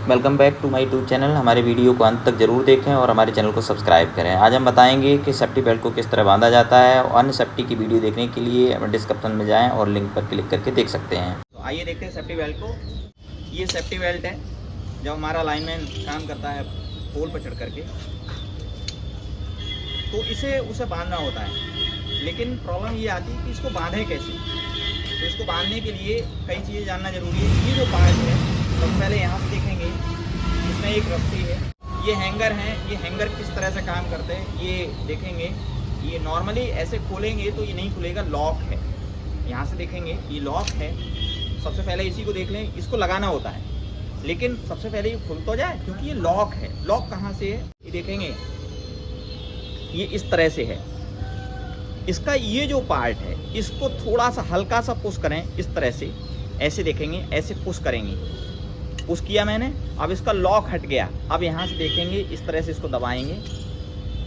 Welcome back to my YouTube channel. हमारे video को अंत तक जरूर देखें और हमारे चैनल को सब्सक्राइब करें। आज हम बताएंगे कि सेफ्टी बेल्ट को किस तरह बांधा जाता है। और अन्य सेफ्टी की वीडियो देखने के लिए डिस्क्रिप्शन में जाएं और लिंक पर क्लिक करके देख सकते हैं। तो आइए देखते हैं सेफ्टी बेल्ट को। ये सेफ्टी बेल्ट है जब हमारा लाइनमैन काम करता है पोल पर चढ़ करके, तो उसे बांधना होता है। लेकिन प्रॉब्लम ये आती है कि इसको बांधें कैसे। तो इसको बांधने के लिए कई चीज़ें जानना जरूरी है। ये जो पार्ट है सबसे पहले यहाँ से देखेंगे, इसमें एक रस्सी है, ये हैंगर है। ये हैंगर किस तरह से काम करते हैं ये देखेंगे। ये नॉर्मली ऐसे खोलेंगे तो ये नहीं खुलेगा, लॉक है। यहाँ से देखेंगे ये लॉक है। सबसे पहले इसी को देख लें, इसको लगाना होता है, लेकिन सबसे पहले ये खुल तो जाए क्योंकि ये लॉक है। लॉक कहाँ से है ये देखेंगे, ये इस तरह से है। इसका ये जो पार्ट है इसको थोड़ा सा हल्का सा पुश करें, इस तरह से ऐसे देखेंगे, ऐसे पुश करेंगे। पुश किया मैंने, अब इसका लॉक हट गया। अब यहाँ से देखेंगे इस तरह से इसको दबाएंगे,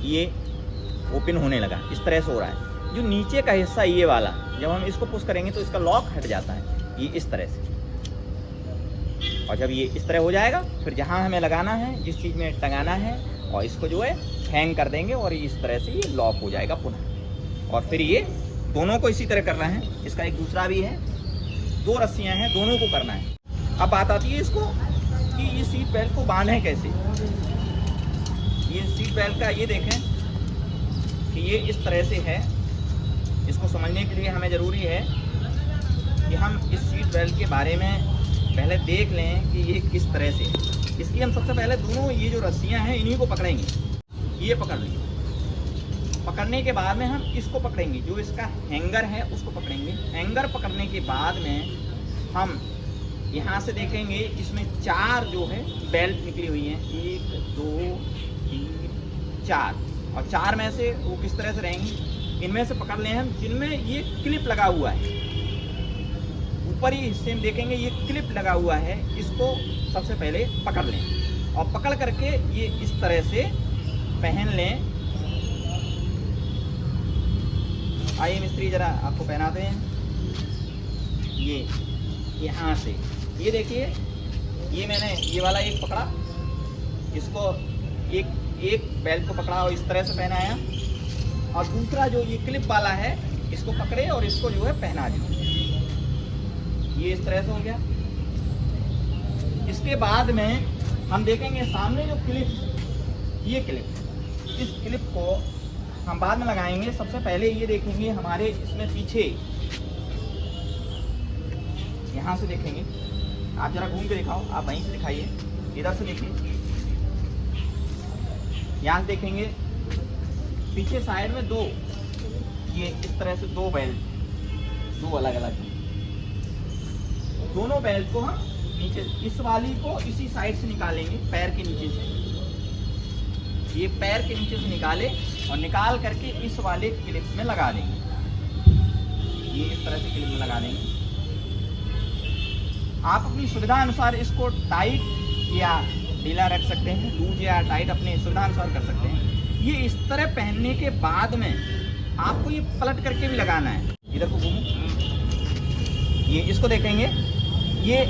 ये ओपन होने लगा। इस तरह से हो रहा है। जो नीचे का हिस्सा ये वाला, जब हम इसको पुश करेंगे तो इसका लॉक हट जाता है, ये इस तरह से। और जब ये इस तरह हो जाएगा फिर जहाँ हमें लगाना है, जिस चीज़ में टंगाना है, और इसको जो है हैंग कर देंगे और इस तरह से ये लॉक हो जाएगा पुनः। और फिर ये दोनों को इसी तरह करना है। इसका एक दूसरा भी है, 2 रस्सियाँ हैं, दोनों को करना है। अब बात आती है इसको कि ये सीट बेल्ट को बांधें कैसे। ये सीट बेल्ट का ये देखें कि ये इस तरह से है। इसको समझने के लिए हमें ज़रूरी है कि हम इस सीट बेल्ट के बारे में पहले देख लें कि ये किस तरह से है। इसकी हम सबसे पहले दोनों ये जो रस्सियाँ हैं इन्हीं को पकड़ेंगे। ये पकड़ लेंगे। पकड़ने के बाद में हम इसको पकड़ेंगे, जो इसका हैंगर है उसको पकड़ेंगे। हैंगर पकड़ने के बाद में हम यहाँ से देखेंगे, इसमें 4 जो है बेल्ट निकली हुई हैं, 1 2 3 4। और 4 में से वो किस तरह से रहेंगी, इनमें से पकड़ लें हम जिनमें ये क्लिप लगा हुआ है। ऊपरी हिस्से में देखेंगे ये क्लिप लगा हुआ है, इसको सबसे पहले पकड़ लें। और पकड़ करके ये इस तरह से पहन लें। आइए मिस्त्री जरा आपको पहनाते हैं। ये यहाँ से ये देखिए, ये मैंने ये वाला एक पकड़ा, इसको एक बेल्ट को पकड़ा और इस तरह से पहनाया। और दूसरा जो ये क्लिप वाला है इसको पकड़े और इसको जो है पहना दिया। ये इस तरह से हो गया। इसके बाद में हम देखेंगे सामने जो क्लिप, ये क्लिप, इस क्लिप को हम बाद में लगाएंगे। सबसे पहले ये देखेंगे हमारे इसमें पीछे, यहाँ से देखेंगे। आप जरा घूम के दिखाओ, आप वहीं से दिखाइए, इधर से देखिए। यहाँ से देखेंगे पीछे साइड में 2, ये इस तरह से 2 बेल्ट, 2 अलग अलग। दोनों बेल्ट को हम नीचे, इस वाली को इसी साइड से निकालेंगे, पैर के नीचे से। ये पैर के नीचे से निकाले और निकाल करके इस वाले क्लिप में लगा देंगे। ये इस तरह से क्लिप में लगा देंगे। आप अपनी सुविधा अनुसार इसको टाइट या ढीला रख सकते हैं, लूज या टाइट अपने सुविधा अनुसार कर सकते हैं। ये इस तरह पहनने के बाद में आपको ये पलट करके भी लगाना है। इधर को घूमो, ये इसको देखेंगे, ये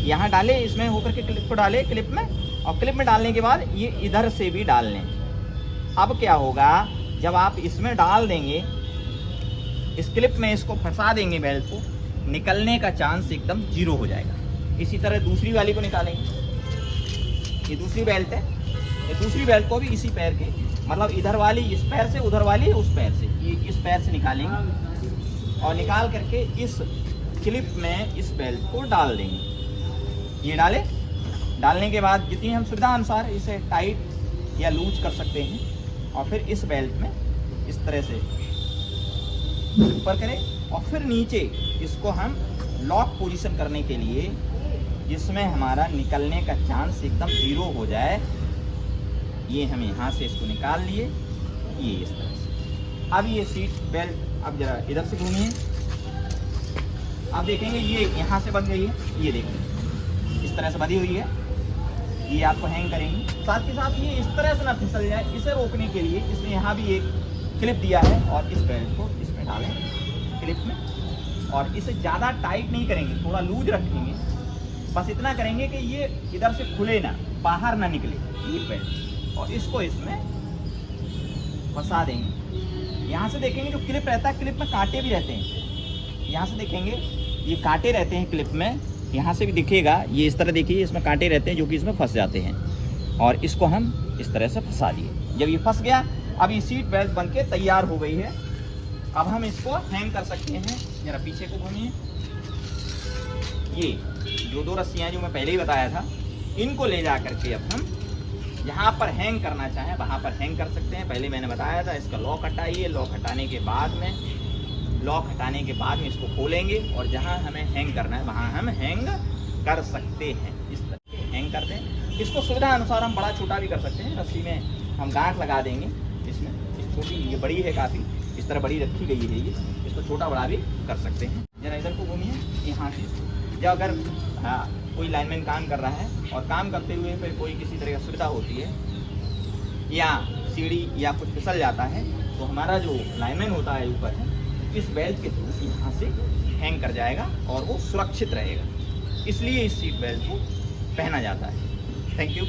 यहाँ डाले, इसमें होकर के क्लिप को डाले क्लिप में, और क्लिप में डालने के बाद ये इधर से भी डाल लें। अब क्या होगा, जब आप इसमें डाल देंगे, इस क्लिप में इसको फंसा देंगे बेल्ट को, निकलने का चांस एकदम 0 हो जाएगा। इसी तरह दूसरी वाली को निकालेंगे। ये दूसरी बेल्ट है, ये दूसरी बेल्ट को भी इसी पैर के, मतलब इधर वाली इस पैर से, उधर वाली उस पैर से, ये इस पैर से निकालेंगे और निकाल करके इस क्लिप में इस बेल्ट को डाल देंगे। ये डालने के बाद जितनी हम सुविधा अनुसार इसे टाइट या लूज कर सकते हैं। और फिर इस बेल्ट में इस तरह से ऊपर करें और फिर नीचे इसको हम लॉक पोजीशन करने के लिए, जिसमें हमारा निकलने का चांस एकदम 0 हो जाए, ये हम यहाँ से इसको निकाल लिए, ये इस तरह से। अब ये सीट बेल्ट, अब जरा इधर से घूमिए, आप देखेंगे ये यहाँ से बंध गई है। ये देखिए इस तरह से बंधी हुई है। ये आपको हैंग करेंगे। साथ के साथ ये इस तरह से ना फिसल जाए, इसे रोकने के लिए इसने यहाँ भी एक क्लिप दिया है और इस बेल्ट को इसमें डालें क्लिप में। और इसे ज़्यादा टाइट नहीं करेंगे, थोड़ा लूज रखेंगे बस इतना करेंगे कि ये इधर से खुले ना, बाहर ना निकले ये बेल्ट, और इसको इसमें फंसा देंगे। यहाँ से देखेंगे जो क्लिप रहता है, क्लिप में कांटे भी रहते हैं। यहाँ से देखेंगे ये कांटे रहते हैं क्लिप में, यहाँ से भी दिखेगा, ये इस तरह देखिए इसमें कांटे रहते हैं जो कि इसमें फंस जाते हैं, और इसको हम इस तरह से फंसा दिए। जब ये फंस गया, अब ये सीट बेल्ट बन के तैयार हो गई है। अब हम इसको हैंग कर सकते हैं। जरा पीछे को घूमिए। ये जो दो रस्सियाँ जो मैं पहले ही बताया था, इनको ले जा करके अब हम जहाँ पर हैंग करना चाहें वहाँ पर हैंग कर सकते हैं। पहले मैंने बताया था इसका लॉक हटाइए, लॉक हटाने के बाद में इसको खोलेंगे और जहाँ हमें हैंग करना है वहाँ हम हैंग कर सकते हैं। इस तरह से हैंग कर दें। इसको सुविधा अनुसार हम बड़ा छोटा भी कर सकते हैं। रस्सी में हम गांठ लगा देंगे इसमें, इस छोटी, ये बड़ी है काफ़ी, इस तरह बड़ी रखी गई है ये, इसको छोटा बड़ा भी कर सकते हैं। जरा इधर को घूमिए। यहाँ से जब अगर कोई लाइनमैन काम कर रहा है और काम करते हुए फिर कोई किसी तरह की सुविधा होती है या सीढ़ी या कुछ फिसल जाता है, तो हमारा जो लाइनमैन होता है ऊपर है, इस बेल्ट के थ्रू यहाँ से हैंग कर जाएगा और वो सुरक्षित रहेगा। इसलिए इस सीट बेल्ट को पहना जाता है। Thank you.